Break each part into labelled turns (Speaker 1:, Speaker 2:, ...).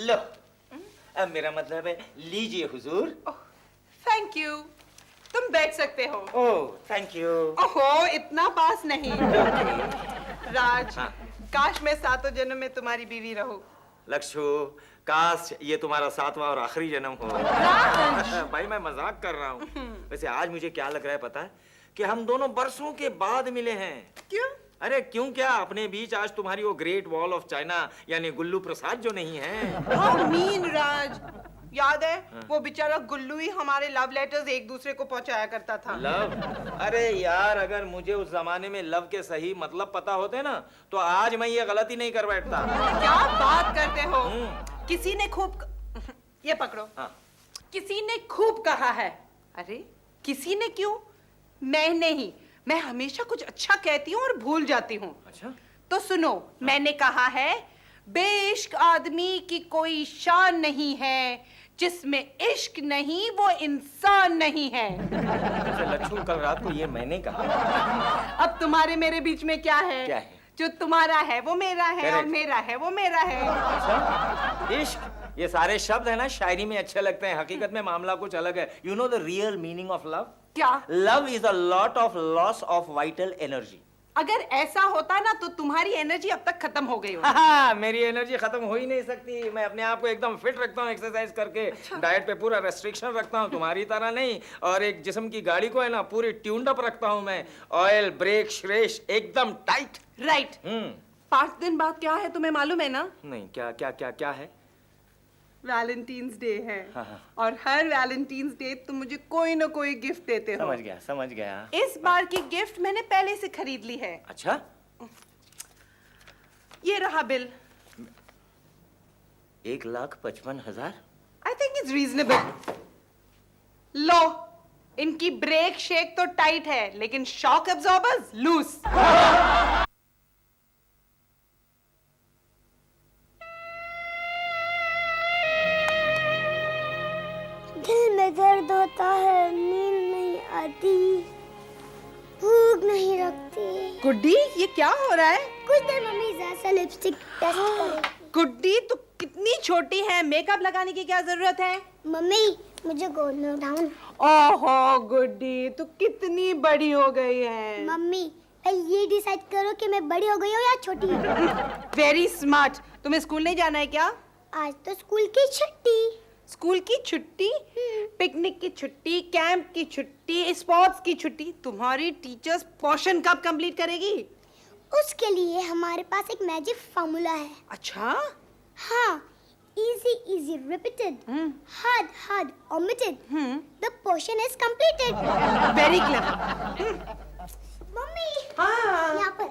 Speaker 1: लो, अब मेरा मतलब है लीजिए हुजूर।
Speaker 2: थैंक यू, तुम बैठ सकते हो।
Speaker 1: Oh thank you.
Speaker 2: ओहो, इतना पास नहीं। राज,
Speaker 1: हाँ।
Speaker 2: काश मैं सातों जन्म में तुम्हारी बीवी रहूं।
Speaker 1: लक्षु, काश ये तुम्हारा 7वां और आखिरी जन्म हो। भाई मैं मजाक कर रहा हूँ। वैसे आज मुझे क्या लग रहा है पता है कि हम दोनों बरसों के बाद मिले हैं।
Speaker 2: क्यों?
Speaker 1: अरे क्यों क्या, अपने बीच आज तुम्हारी वो ग्रेट वॉल ऑफ चाइना यानी गुल्लू प्रसाद जो नहीं है।
Speaker 2: How mean, राज। याद है वो बेचारा गुल्लू ही हमारे लव लेटर्स एक दूसरे को पहुंचाया करता था।
Speaker 1: लव? अरे यार, अगर मुझे उस जमाने में लव के सही मतलब पता होते ना तो आज मैं ये गलती नहीं कर बैठता।
Speaker 2: क्या बात करते हो? किसी ने खूब ये पकड़ो।
Speaker 1: हाँ।
Speaker 2: किसी ने खूब कहा है। अरे किसी ने क्यों? मैं नहीं, मैं हमेशा कुछ अच्छा कहती हूँ और भूल जाती हूँ।
Speaker 1: अच्छा?
Speaker 2: तो सुनो, मैंने कहा है बेइश्क आदमी की कोई शान नहीं है, जिसमें इश्क नहीं वो इंसान नहीं है।
Speaker 1: लच्छू, कल रात को ये मैंने कहा।
Speaker 2: अब तुम्हारे मेरे बीच में क्या है?
Speaker 1: क्या है?
Speaker 2: जो तुम्हारा है वो मेरा है और मेरा है वो मेरा है।
Speaker 1: अच्छा? इश्क, ये सारे शब्द है ना शायरी में अच्छे लगते हैं, हकीकत में मामला कुछ अलग है। You know the real meaning of love?
Speaker 2: क्या?
Speaker 1: Love is a lot of loss of vital energy.
Speaker 2: अगर ऐसा होता ना तो तुम्हारी एनर्जी अब तक खत्म हो गई हो।
Speaker 1: मेरी एनर्जी खत्म हो ही नहीं सकती। मैं अपने आप को एकदम फिट रखता हूँ एक्सरसाइज करके। अच्छा। डाइट पे पूरा रेस्ट्रिक्शन रखता हूँ, तुम्हारी तरह नहीं। और एक जिस्म की गाड़ी को है ना पूरी ट्यून्ड अप रखता हूँ मैं। ऑयल, ब्रेक, श्रेष एकदम टाइट।
Speaker 2: राइट। 5 दिन बाद क्या है तुम्हें मालूम है ना?
Speaker 1: नहीं, क्या क्या क्या क्या है?
Speaker 2: वैलेंटाइंस डे है।
Speaker 1: हाँ।
Speaker 2: और हर वैलेंटाइंस डे तुम मुझे कोई ना कोई गिफ्ट देते हो।
Speaker 1: समझ गया।
Speaker 2: इस बार की गिफ्ट मैंने पहले से खरीद ली है।
Speaker 1: अच्छा?
Speaker 2: ये रहा bill.
Speaker 1: 1,55,000?
Speaker 2: I think it's reasonable. लो, इनकी ब्रेक शेक तो टाइट है लेकिन शॉक एब्जॉर्बर्स लूज।
Speaker 3: दिल में दर्द होता है, नींद नहीं आती, भूख नहीं लगती।
Speaker 2: गुड्डी, ये क्या हो रहा है?
Speaker 3: कुछ देर मम्मी जरा सा लिपस्टिक टेस्ट करें।
Speaker 2: गुड्डी, तू कितनी छोटी है, मेकअप लगाने की क्या जरूरत है?
Speaker 3: मम्मी मुझे गोद में उठाओ।
Speaker 2: ओहो गुड्डी, तू कितनी बड़ी हो गई है।
Speaker 3: मम्मी ये डिसाइड करो कि मैं बड़ी हो गई हूँ या छोटी हूँ।
Speaker 2: Very smart. तुम्हें स्कूल नहीं जाना है क्या?
Speaker 3: आज तो स्कूल की छुट्टी।
Speaker 2: स्कूल की छुट्टी, पिकनिक की छुट्टी, कैंप की छुट्टी, स्पोर्ट्स की छुट्टी। तुम्हारी टीचर्स पोर्शन कब कंप्लीट करेगी?
Speaker 3: उसके लिए हमारे पास एक मैजिक फार्मूला है।
Speaker 2: अच्छा?
Speaker 3: हाँ, easy easy repeated, hard hard omitted, the portion is completed.
Speaker 2: Very clever.
Speaker 3: Mummy,
Speaker 2: हाँ।
Speaker 3: यहाँ पर।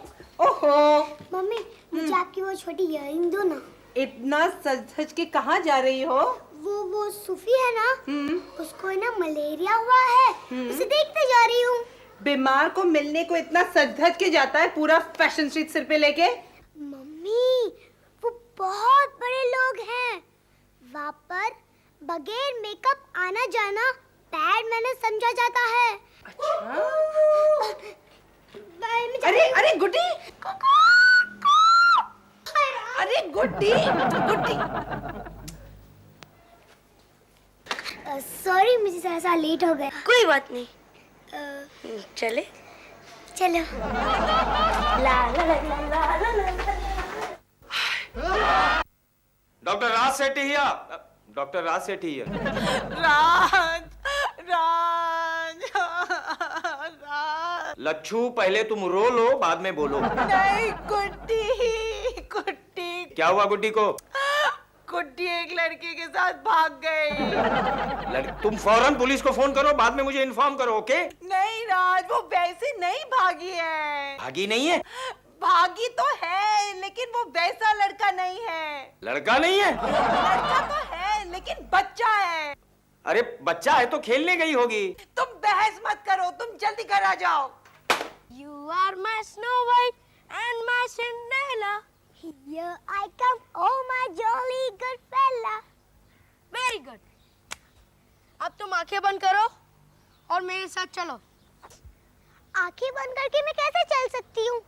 Speaker 2: ओहो।
Speaker 3: मम्मी मुझे आपकी वो छोटी इयररिंग दो ना।
Speaker 2: इतना सज धज के कहाँ जा रही हो?
Speaker 3: वो सूफी है ना, उसको है ना मलेरिया हुआ है, उसे देखते जा रही हूँ।
Speaker 2: बीमार को मिलने को इतना सज धज के जाता है पूरा फैशन स्ट्रीट सिर पे लेके?
Speaker 3: मम्मी वो बहुत बड़े लोग हैं, वहाँ पर बगैर मेकअप आना जाना बैड मैनर समझा जाता है।
Speaker 2: अच्छा?
Speaker 3: अरे
Speaker 2: अरे गुड्डी, अरे गुड्डी, गुड्डी।
Speaker 3: सॉरी मुझे थोड़ा सा लेट हो गया।
Speaker 4: कोई बात नहीं, चले
Speaker 3: चलो। ला ला ला ला ला ला ला।
Speaker 1: डॉक्टर राज सेठी हिया। डॉक्टर राज सेठी हिया।
Speaker 2: राज, राज, राज।
Speaker 1: लच्छू, पहले तुम रो लो बाद में बोलो।
Speaker 2: नहीं गुड्डी, गुड्डी।
Speaker 1: क्या हुआ गुड्डी को?
Speaker 2: गुड्डी एक लड़के के साथ भाग गई।
Speaker 1: तुम फौरन पुलिस को फोन करो, बाद में मुझे इन्फॉर्म करो, ओके?
Speaker 2: नहीं राज, वो वैसे नहीं भागी है।
Speaker 1: भागी नहीं है?
Speaker 2: भागी तो है लेकिन वो वैसा लड़का नहीं है।
Speaker 1: लड़का नहीं है?
Speaker 2: लड़का तो है लेकिन बच्चा है।
Speaker 1: अरे बच्चा है तो खेलने गई होगी।
Speaker 2: तुम बहस मत करो, तुम जल्दी घर आ जाओ।
Speaker 4: You are my Snow White and my Cinderella.
Speaker 3: Here I come, oh my jolly good fella.
Speaker 4: Very good. अब तुम आंखें बंद करो और मेरे साथ चलो।
Speaker 3: आंखें बंद करके मैं कैसे चल सकती हूँ?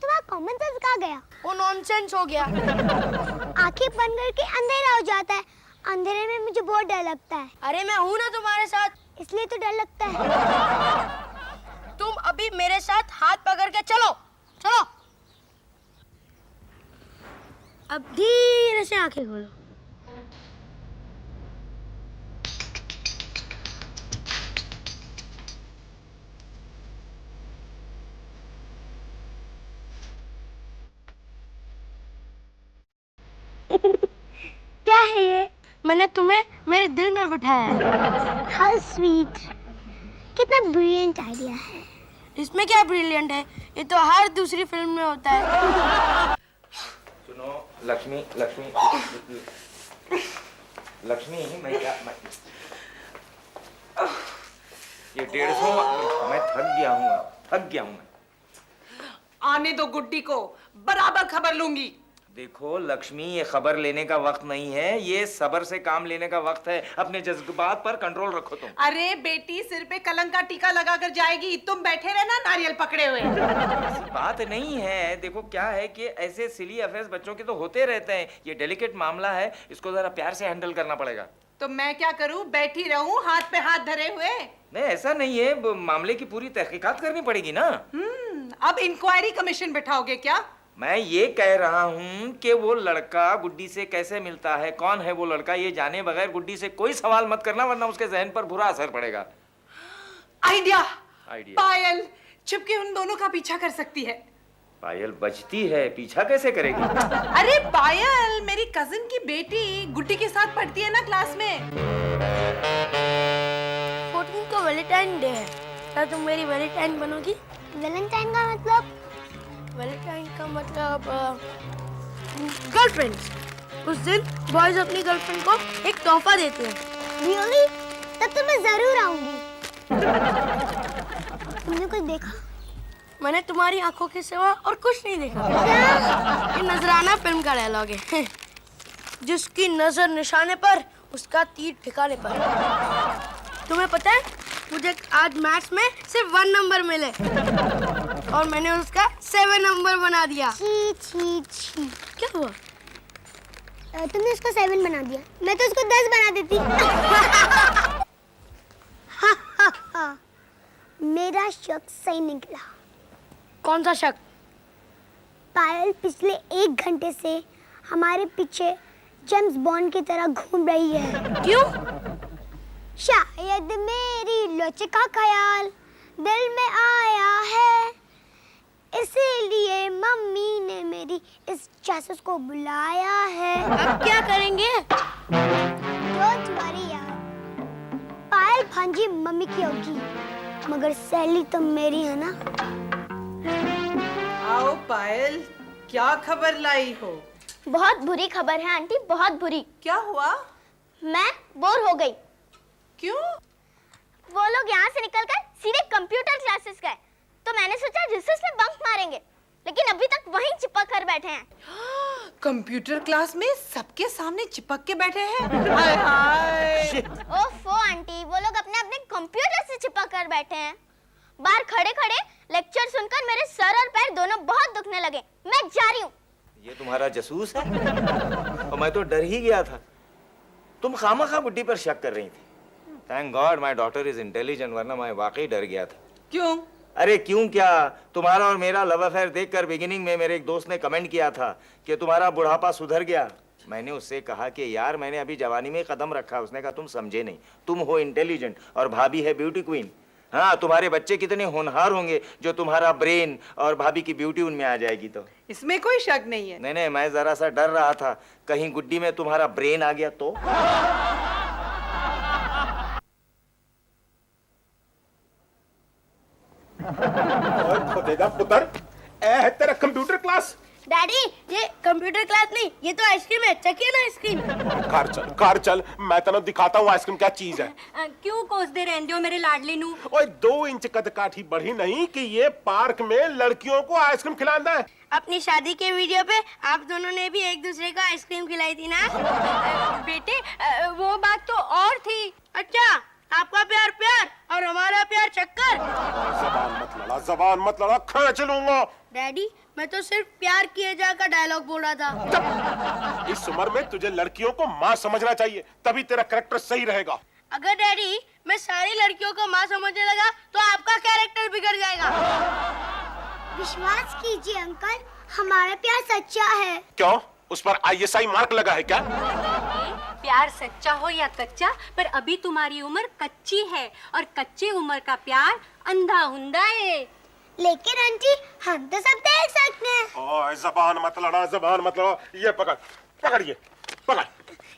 Speaker 3: तुम्हारा कॉमन सेंस कहाँ गया?
Speaker 4: वो नॉनसेंस हो गया।
Speaker 3: आंखें बंद करके अंधेरा हो जाता है। अंधेरे में मुझे बहुत डर लगता है।
Speaker 4: अरे मैं हूँ ना तुम्हारे साथ,
Speaker 3: इसलिए तो डर लगता है।
Speaker 4: तुम अभी मेरे साथ हाथ पकड़ के चलो, चलो। अब धीरे से आंखें खोलो।
Speaker 3: क्या है ये?
Speaker 4: मैंने तुम्हें मेरे दिल में बिठाया है।
Speaker 3: How sweet. कितना ब्रिलियंट आइडिया है।
Speaker 4: इसमें क्या ब्रिलियंट है? ये तो हर दूसरी फिल्म में होता है।
Speaker 1: सुनो लक्ष्मी, लक्ष्मी, लक्ष्मी, मैं क्या ये 150 मैं थक गया हूँ मैं।
Speaker 2: आने दो गुड्डी को, बराबर खबर लूंगी।
Speaker 1: देखो लक्ष्मी, ये खबर लेने का वक्त नहीं है, ये सब्र से काम लेने का वक्त है। अपने जज्बात पर कंट्रोल रखो तुम।
Speaker 2: अरे बेटी सिर पे कलंक का टीका लगाकर जाएगी, तुम बैठे रहना नारियल पकड़े हुए।
Speaker 1: ऐसी बात नहीं है। देखो क्या है कि ऐसे सिली अफेयर्स बच्चों के तो होते रहते हैं। ये डेलिकेट मामला है, इसको जरा प्यार से हैंडल करना पड़ेगा।
Speaker 2: तो मैं क्या करूं, बैठी रहूं हाथ पे हाथ धरे हुए?
Speaker 1: नहीं ऐसा नहीं है, मामले की पूरी तहकीकात करनी पड़ेगी ना।
Speaker 2: अब इंक्वायरी कमीशन बैठाओगे क्या?
Speaker 1: मैं ये कह रहा हूँ कि वो लड़का गुड्डी से कैसे मिलता है, कौन है वो लड़का, ये जाने बगैर गुड्डी से कोई सवाल मत करना, वरना उसके जहन पर बुरा असर पड़ेगा।
Speaker 2: आइडिया।
Speaker 1: आइडिया।
Speaker 2: पायल छुपके उन दोनों का पीछा कर सकती है।
Speaker 1: पायल बचती है, पीछा कैसे करेगी?
Speaker 2: अरे पायल मेरी कजिन की बेटी गुड्डी के साथ पढ़ती है ना क्लास में।
Speaker 4: 14 को वैलेंटाइन डे है, क्या तुम मेरी वैलेंटाइन बनोगी?
Speaker 3: वैलेंटाइन का मतलब?
Speaker 4: वैलेंटाइन का मतलब गर्लफ्रेंड। उस दिन बॉयज अपनी गर्लफ्रेंड को एक तोहफा देते हैं।
Speaker 3: रियली? तब तो मैं जरूर आऊंगी। तुमने कुछ देखा?
Speaker 4: मैंने तुम्हारी आंखों के सिवा और कुछ नहीं देखा। ये नजराना फिल्म का डायलॉग है। जिसकी नजर निशाने पर, उसका तीर ठिकाने पर। तुम्हें पता है मुझे आज मैथ्स में सिर्फ 1 नंबर मिले और मैंने उसका 7 नंबर बना दिया।
Speaker 3: छी छी छी।
Speaker 4: क्या हुआ?
Speaker 3: तुमने उसको 7 बना दिया, मैं तो उसको 10 बना देती। मेरा शक सही निकला।
Speaker 4: कौन सा शक?
Speaker 3: पायल पिछले 1 घंटे से हमारे पीछे जेम्स बॉन्ड की तरह घूम रही है।
Speaker 4: क्यों?
Speaker 3: शायद मेरी लोचे का ख्याल दिल में आया है, इसीलिए मम्मी ने मेरी इस जासूस को बुलाया है।
Speaker 4: अब क्या करेंगे?
Speaker 3: डोंट वरी यार, पायल भांजी मम्मी की होगी, मगर सैली तो मेरी है ना।
Speaker 2: आओ पायल, क्या खबर लाई हो?
Speaker 3: बहुत बुरी खबर है आंटी, बहुत बुरी।
Speaker 2: क्या हुआ?
Speaker 3: मैं बोर हो गई।
Speaker 2: क्यों?
Speaker 3: वो लोग यहाँ से निकलकर सीधे कंप्यूटर क्लासेस गए, तो मैंने सोचा रिसेस में बंक मारेंगे, लेकिन अभी तक वहीं चिपक कर बैठे हैं।
Speaker 2: कंप्यूटर क्लास में सबके सामने चिपक के बैठे हैं? हाय हाय।
Speaker 3: ओफो आंटी, वो लोग अपने अपने कंप्यूटर से चिपक कर बैठे हैं। बाहर खड़े खड़े लेक्चर सुनकर मेरे सर और पैर दोनों बहुत दुखने लगे। मैं जा रही हूँ।
Speaker 1: ये तुम्हारा जासूस है? और मैं तो डर ही गया था, तुम खामखा गुड्डी पर शक कर रही थी। Thank God my daughter is intelligent, वरना मैं वाकई डर गया था।
Speaker 2: क्यों?
Speaker 1: अरे क्यों क्या, तुम्हारा और मेरा लव अफेयर देखकर बिगिनिंग में मेरे एक दोस्त ने कमेंट किया था कि तुम्हारा बुढ़ापा सुधर गया। मैंने उससे कहा कि यार मैंने अभी जवानी में कदम रखा। उसने कहा तुम समझे नहीं, तुम हो इंटेलिजेंट और भाभी है ब्यूटी क्वीन। हाँ, तुम्हारे बच्चे कितने होनहार होंगे जो तुम्हारा ब्रेन और भाभी की ब्यूटी उनमें आ जाएगी। तो
Speaker 2: इसमें कोई शक नहीं है।
Speaker 1: नहीं, मैं जरा सा डर रहा था कहीं गुड्डी में तुम्हारा ब्रेन आ गया तो।
Speaker 5: खोदेगा पुत्र, ए है तेरा कंप्यूटर क्लास।
Speaker 4: डैडी, ये कंप्यूटर क्लास नहीं, ये तो आइसक्रीम है। चखिए ना आइसक्रीम।
Speaker 5: कार चल मैं तेन दिखाता हूँ आइसक्रीम क्या चीज है।
Speaker 6: क्यों कोसदे रहंदे हो मेरे लाडले नू?
Speaker 5: ओए 2 इंच कद काठी बढ़ी नहीं कि ये पार्क में लड़कियों को आइसक्रीम खिलाना है।
Speaker 4: अपनी शादी के वीडियो पे आप दोनों ने भी एक दूसरे को आइसक्रीम खिलाई थी ना?
Speaker 6: बेटे वो बात तो और थी।
Speaker 4: अच्छा, आपका प्यार प्यार और हमारा प्यार चक्कर।
Speaker 5: जबान मत लड़ा, खींच लूंगा।
Speaker 4: डैडी, मैं तो सिर्फ प्यार किए जा का डायलॉग बोल रहा था।
Speaker 5: इस उम्र में तुझे लड़कियों को माँ समझना चाहिए, तभी तेरा कैरेक्टर सही रहेगा।
Speaker 4: अगर डैडी मैं सारी लड़कियों को माँ समझने लगा तो आपका कैरेक्टर बिगड़ जाएगा।
Speaker 3: विश्वास कीजिए अंकल, हमारा प्यार सच्चा है।
Speaker 5: क्यों, उस पर ISI मार्क लगा है क्या?
Speaker 6: प्यार सच्चा हो या कच्चा, पर अभी तुम्हारी उम्र कच्ची है और कच्ची उम्र का प्यार अंधा हुंदा है।
Speaker 3: लेकिन आंटी, हम तो सब देख सकते हैं।
Speaker 5: ओए जबान मत लड़ा, जबान मत लड़ा। ये पकड़, पकड़िए, पकड़।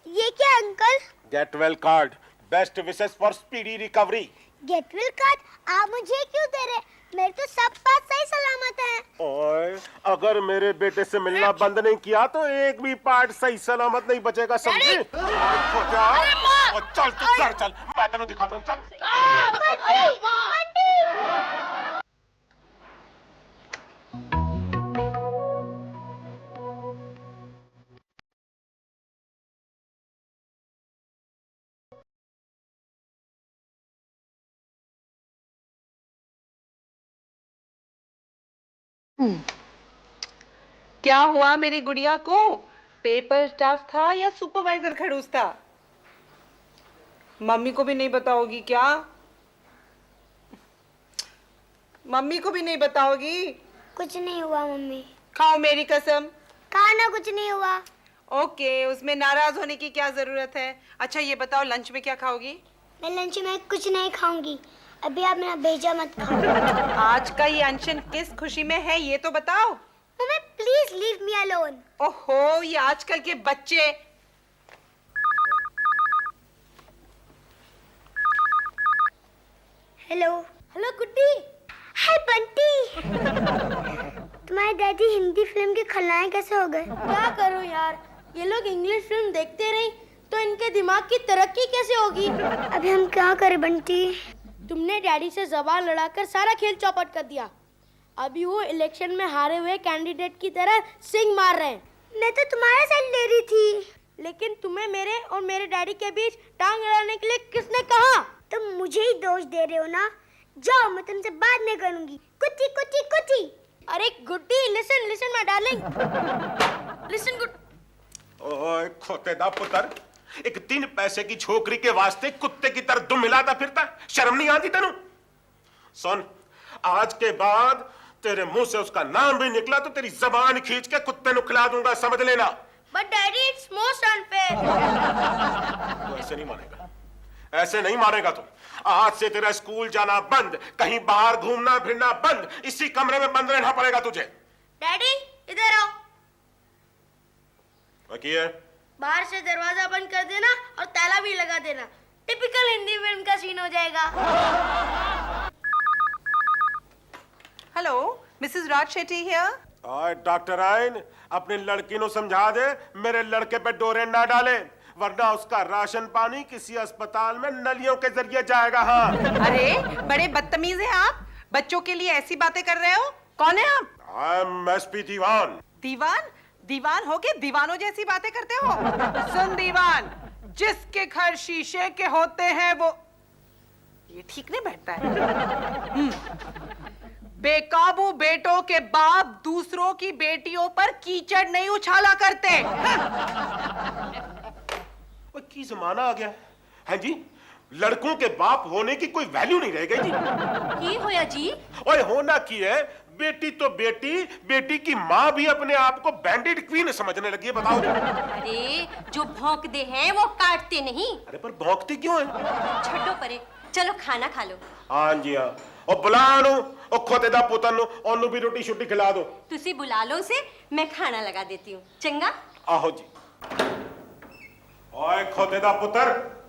Speaker 3: ये क्या uncle?
Speaker 5: Get well card, best wishes for speedy recovery.
Speaker 3: Get well card आप मुझे क्यों दे रहे? मेरे तो सब बात सही सलामत है।
Speaker 5: ओए, अगर मेरे बेटे से मिलना बंद नहीं किया तो एक भी पार्ट सही सलामत नहीं बचेगा, समझे? चल तू घर चल, मैं तेनू दिखाता हूं, चल।
Speaker 2: क्या हुआ मेरी गुड़िया को? पेपर टफ था या सुपरवाइजर खड़ूस था? मम्मी को भी नहीं बताओगी क्या? मम्मी को भी नहीं बताओगी?
Speaker 3: कुछ नहीं हुआ मम्मी।
Speaker 2: खाओ मेरी कसम।
Speaker 3: कहा ना कुछ नहीं हुआ।
Speaker 2: ओके, उसमें नाराज होने की क्या जरूरत है? अच्छा ये बताओ, लंच में क्या खाओगी?
Speaker 3: मैं लंच में कुछ नहीं खाऊंगी। अभी आप मेरा भेजा मत खाओ।
Speaker 2: आज का ये अनशन किस खुशी में है ये तो बताओ।
Speaker 3: Mummy please leave me alone.
Speaker 2: ओहो, ये आजकल के बच्चे।
Speaker 3: हेलो। हेलो गुड्डी। हाय बंटी। तुम्हारे डैडी हिंदी फिल्म के खलनायक कैसे हो गए?
Speaker 4: क्या करूं यार, ये लोग इंग्लिश फिल्म देखते रहे तो इनके दिमाग की तरक्की कैसे होगी?
Speaker 3: अभी हम क्या करें बंटी?
Speaker 4: तुमने डैडी से जबान लड़ाकर सारा खेल चौपट कर दिया। अभी वो इलेक्शन में हारे हुए कैंडिडेट की तरह सिंग मार रहे हैं।
Speaker 3: मैं तो तुम्हारा साइड ले रही थी।
Speaker 4: लेकिन तुम्हें मेरे और मेरे डैडी के बीच टांग अड़ाने के लिए किसने कहा?
Speaker 3: तुम मुझे ही दोष दे रहे हो ना। जाओ, मैं तुमसे बात नहीं करूंगी। कुटी कुटी कुटी।
Speaker 4: अरे Guddi, listen listen my darling, listen good.
Speaker 5: ओए खोतेदा पुत्र, एक 3 पैसे की छोकरी के वास्ते कुत्ते की तरह दुम हिलाता फिरता, शर्म नहीं आती तेनू? सुन, आज के बाद तेरे मुंह से उसका नाम भी निकला तो तेरी जबान खींच के कुत्ते नु खिला दूंगा, समझ लेना।
Speaker 4: But daddy, it's most unfair.
Speaker 5: तू ऐसे नहीं मानेगा, ऐसे नहीं मानेगा तू। आज से तेरा स्कूल जाना बंद, कहीं बाहर घूमना फिरना बंद, इसी कमरे में बंद रहना पड़ेगा तुझे।
Speaker 4: डैडी इधर आओ।
Speaker 5: बाकी है,
Speaker 4: बाहर से दरवाजा बंद कर देना और ताला भी लगा देना। टिपिकल हिंदी फिल्म का सीन हो जाएगा।
Speaker 2: Hello, Mrs Raj Shetty here.
Speaker 5: और डॉक्टर आइन, अपनी लड़की नु समझा दे मेरे लड़के पे डोरे ना डाले, वरना उसका राशन पानी किसी अस्पताल में नलियों के जरिए जाएगा। हाँ।
Speaker 2: अरे बड़े बदतमीज हैं आप, बच्चों के लिए ऐसी बातें कर रहे हो। कौन है आप?
Speaker 5: आई एम एसपी दीवान।
Speaker 2: दीवान? दीवान हो के दीवानों जैसी बातें करते हो? सुन दीवान, जिसके घर शीशे के होते हैं वो, ये ठीक नहीं बैठता है। बेकाबू बेटों के बाप दूसरों की बेटियों पर कीचड़ नहीं उछाला करते।
Speaker 5: की जमाना आ गया है जी, लड़कों के बाप होने की कोई वैल्यू नहीं रह गई जी।
Speaker 6: की होया जी?
Speaker 5: ओए होना की है, बेटी तो बेटी, बेटी की माँ भी अपने आप को बैंडेड क्वीन समझने लगी है, बताओ।
Speaker 6: अरे जो भौंकते हैं वो काटते नहीं।
Speaker 5: अरे पर भौंकती क्यों है?
Speaker 6: छड्डो परे, चलो खाना खा लो।
Speaker 5: हाँ जी हाँ, और बुलानो और खोतेदा पुत्र नु ओनु भी रोटी शोटी खिला दो।
Speaker 6: तुसी बुला लो से, मैं खाना लगा देती हूँ। चंगा?
Speaker 5: आहो जी। ओए खोतेदा पुत्र,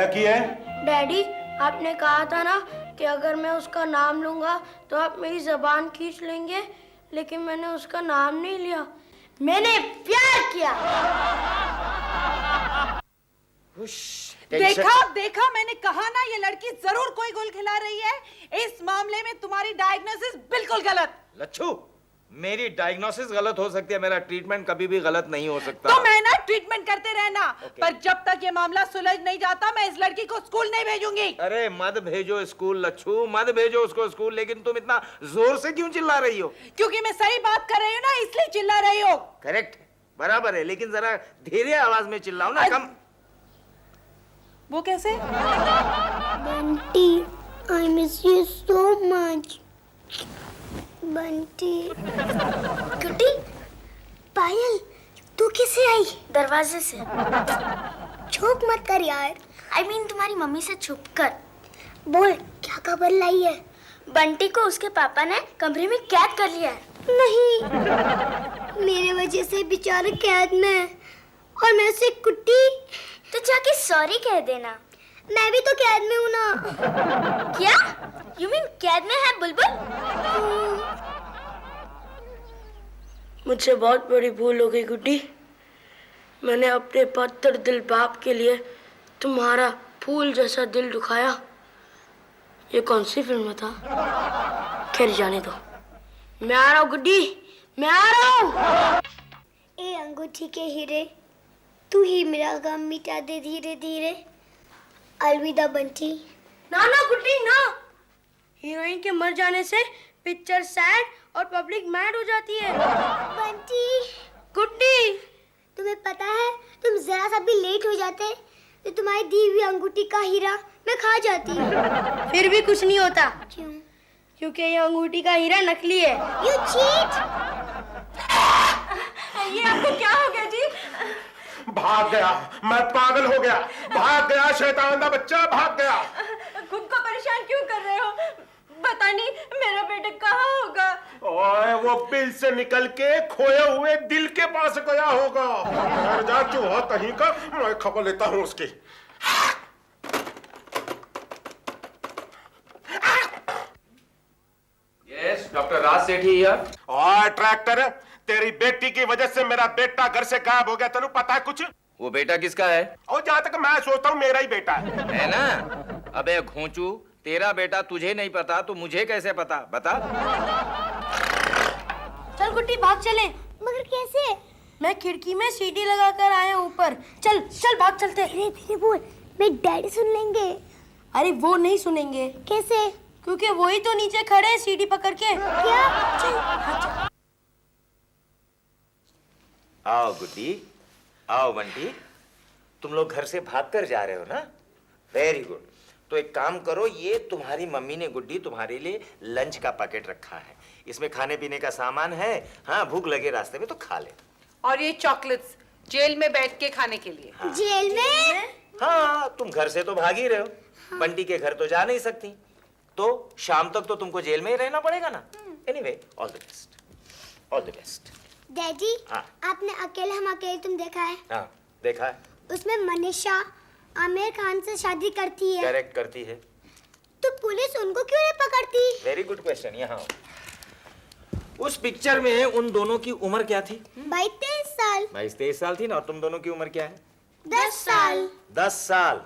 Speaker 5: की है?
Speaker 4: डैडी, आपने कहा था ना कि अगर मैं उसका नाम लूंगा तो आप मेरी जबान खींच लेंगे, लेकिन मैंने उसका नाम नहीं लिया, मैंने प्यार किया।
Speaker 2: देखा मैंने कहा ना, ये लड़की जरूर कोई गोल खिला रही है। इस मामले में तुम्हारी डायग्नोसिस बिल्कुल गलत।
Speaker 1: लच्छू, मेरी डायग्नोसिस गलत हो सकती है, मेरा ट्रीटमेंट कभी भी गलत नहीं हो सकता।
Speaker 2: तो मैं ना ट्रीटमेंट करते रहना, पर जब तक ये मामला सुलझ नहीं जाता मैं इस लड़की को स्कूल नहीं भेजूंगी।
Speaker 1: अरे मत भेजो स्कूल लच्छू, मत भेजो उसको स्कूल। लेकिन तुम इतना जोर से क्यों चिल्ला रही हो?
Speaker 2: क्योंकि मैं सही बात कर रही हूँ ना, इसलिए चिल्ला रही हो।
Speaker 1: करेक्ट, बराबर है, लेकिन जरा धीरे आवाज में चिल्लाओ ना। कम।
Speaker 2: वो कैसे?
Speaker 3: Bunty, I miss you so much. Bunty. गुड्डी, पायल, तू कैसे आई?
Speaker 4: दरवाजे से।
Speaker 3: छुप मत कर यार।
Speaker 4: I mean तुम्हारी मम्मी से छुप कर।
Speaker 3: बोल, क्या खबर लाई है?
Speaker 4: बंटी को उसके पापा ने कमरे में कैद कर लिया है।
Speaker 3: नहीं, मेरे वजह से बेचारा कैद में है। और मैं से कुट्टी।
Speaker 4: तो जाके सॉरी कह देना।
Speaker 3: मैं भी तो कैद में हूँ ना।
Speaker 4: क्या? You mean कैद में है बुलबुल? मुझसे बहुत बड़ी भूल हो गई गुड्डी। मैंने अपने पत्थर दिल बाप के लिए तुम्हारा फूल जैसा दिल दुखाया। ये कौन सी फिल्म में था? खैर जाने दो। मैं आ रहा हूँ गुड्डी, मैं आ रहा हूँ।
Speaker 3: ए अंगूठी के हीरे, तू ही मेरा गम मिटा दे धीरे धीरे। अलविदा बंटी।
Speaker 4: ना ना गुड्डी ना। हीरोइन के मर जाने से पिक्चर सैड और पब्लिक मैड हो जाती है।
Speaker 3: बंटी,
Speaker 4: गुड्डी,
Speaker 3: तुम्हें पता है तुम जरा सा भी लेट हो जाते तो तुम्हारी दी हुई अंगूठी का हीरा मैं खा जाती।
Speaker 4: फिर भी कुछ नहीं होता।
Speaker 3: क्यों?
Speaker 4: क्योंकि ये अंगूठी का हीरा नकली है।
Speaker 3: You cheat!
Speaker 2: ये आपको क्या हो गया जी?
Speaker 5: भाग गया, मैं पागल हो गया। भाग गया, शैतान दा बच्चा भाग गया।
Speaker 6: खुद को परेशान क्यों कर रहे हो? पता नहीं मेरा बेटा कहाँ होगा।
Speaker 5: ओए, वो बिल से निकल के खोए हुए दिल के पास गया होगा। घर जा चूहा कहीं का, मैं खबर लेता हूँ उसकी।
Speaker 1: Yes, doctor Raj Sethi here.
Speaker 5: और ट्रैक्टर, तेरी बेटी की वजह से मेरा बेटा घर से गायब हो गया। तेनू पता है कुछ?
Speaker 1: वो बेटा किसका है?
Speaker 5: और जहाँ तक मैं सोचता हूँ मेरा ही बेटा है।
Speaker 1: है ना? अबे घोंचू, तेरा बेटा तुझे नहीं पता तो मुझे कैसे पता? बता।
Speaker 4: चल गुड्डी भाग चले।
Speaker 3: मगर कैसे?
Speaker 4: मैं खिड़की में सीढ़ी लगाकर आया हूँ ऊपर। चल चल भाग चलते।
Speaker 3: धीरे धीरे बोल, मेरे डैडी सुन लेंगे।
Speaker 4: अरे वो नहीं सुनेंगे।
Speaker 3: कैसे?
Speaker 4: क्योंकि वही तो नीचे खड़े हैं सीढ़ी पकड़ के।
Speaker 3: क्या? चल।
Speaker 1: आओ गुड्डी, आओ बंटी। तुम लोग घर से भागकर जा रहे हो ना? Very good. तो एक काम करो, ये तुम्हारी मम्मी ने गुड्डी तुम्हारे लिए लंच का पैकेट रखा है। इसमें खाने पीने का सामान है। हाँ, भूख लगे रास्ते में तो खा ले।
Speaker 2: और ये चॉकलेट्स जेल में बैठ के खाने के लिए।
Speaker 1: हाँ।
Speaker 3: जेल में?
Speaker 1: हाँ, तुम घर से तो भाग ही रहे हो। हाँ। बंटी के घर तो जा नहीं सकती, तो शाम तक तो तुमको जेल में ही रहना पड़ेगा ना। Anyway, all the best, all the best.
Speaker 3: Daddy,
Speaker 1: हाँ।
Speaker 3: आपने अकेले हम अकेले तुम देखा है?
Speaker 1: हाँ, देखा है।
Speaker 3: उसमें मनीषा आमिर खान से शादी करती है।
Speaker 1: करेक्ट करती है।
Speaker 3: तो पुलिस उनको क्यों नहीं पकड़ती?
Speaker 1: Very good question. यहाँ उस पिक्चर में उन दोनों की उम्र क्या थी?
Speaker 3: 22 साल।
Speaker 1: 22-23 साल थी ना। और तुम दोनों की उम्र क्या है?
Speaker 3: 10 साल।
Speaker 1: 10 साल।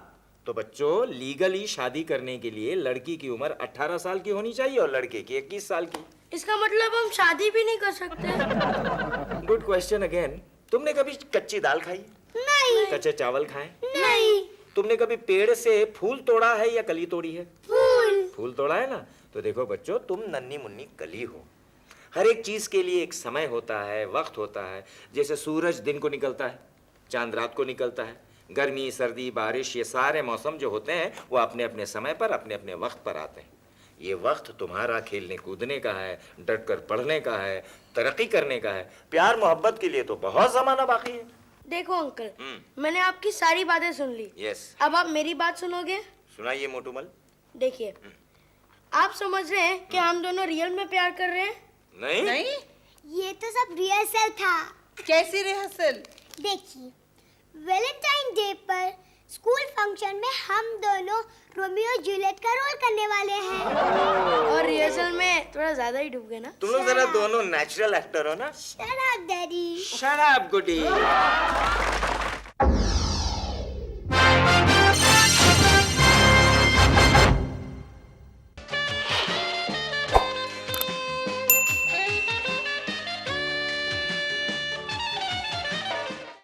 Speaker 1: तो बच्चों, लीगली शादी करने के लिए लड़की की उम्र 18 साल की होनी चाहिए और लड़के की 21 साल की।
Speaker 4: इसका मतलब हम शादी भी नहीं कर सकते।
Speaker 1: Good question again. तुमने कभी कच्ची दाल खाई?
Speaker 3: नहीं।
Speaker 1: कच्चे चावल खाए?
Speaker 3: नहीं।
Speaker 1: तुमने कभी पेड़ से फूल तोड़ा है या कली तोड़ी है?
Speaker 3: फूल।
Speaker 1: फूल तोड़ा है ना? तो देखो बच्चों, तुम नन्ही मुन्नी कली हो। हर एक चीज के लिए एक समय होता है, वक्त होता है। जैसे सूरज दिन को निकलता है, चांद रात को निकलता है। गर्मी, सर्दी, बारिश, ये सारे मौसम जो होते हैं वो अपने अपने समय पर, अपने अपने वक्त पर आते हैं। ये वक्त तुम्हारा खेलने कूदने का है, डटकर पढ़ने का है, तरक्की करने का है। प्यार मोहब्बत के लिए तो बहुत जमाना बाकी है।
Speaker 4: देखो अंकल, मैंने आपकी सारी बातें सुन ली।
Speaker 1: यस।
Speaker 4: अब आप मेरी बात सुनोगे?
Speaker 1: सुनाइए मोटूमल।
Speaker 4: देखिए, आप समझ रहे हैं कि हम दोनों रियल में प्यार कर रहे हैं?
Speaker 1: नहीं,
Speaker 2: नहीं?
Speaker 3: ये तो सब रिहर्सल था।
Speaker 2: कैसी रिहर्सल?
Speaker 3: देखिए, वैलेंटाइन डे पर स्कूल फंक्शन में हम दोनों रोमियो जूलियट का रोल करने वाले हैं।
Speaker 4: और रिहर्सल में थोड़ा ज्यादा ही डूब गए ना।
Speaker 1: तुम लोग जरा दोनों नेचुरल एक्टर हो ना।
Speaker 3: Shut up daddy.
Speaker 1: Shut up गुडी।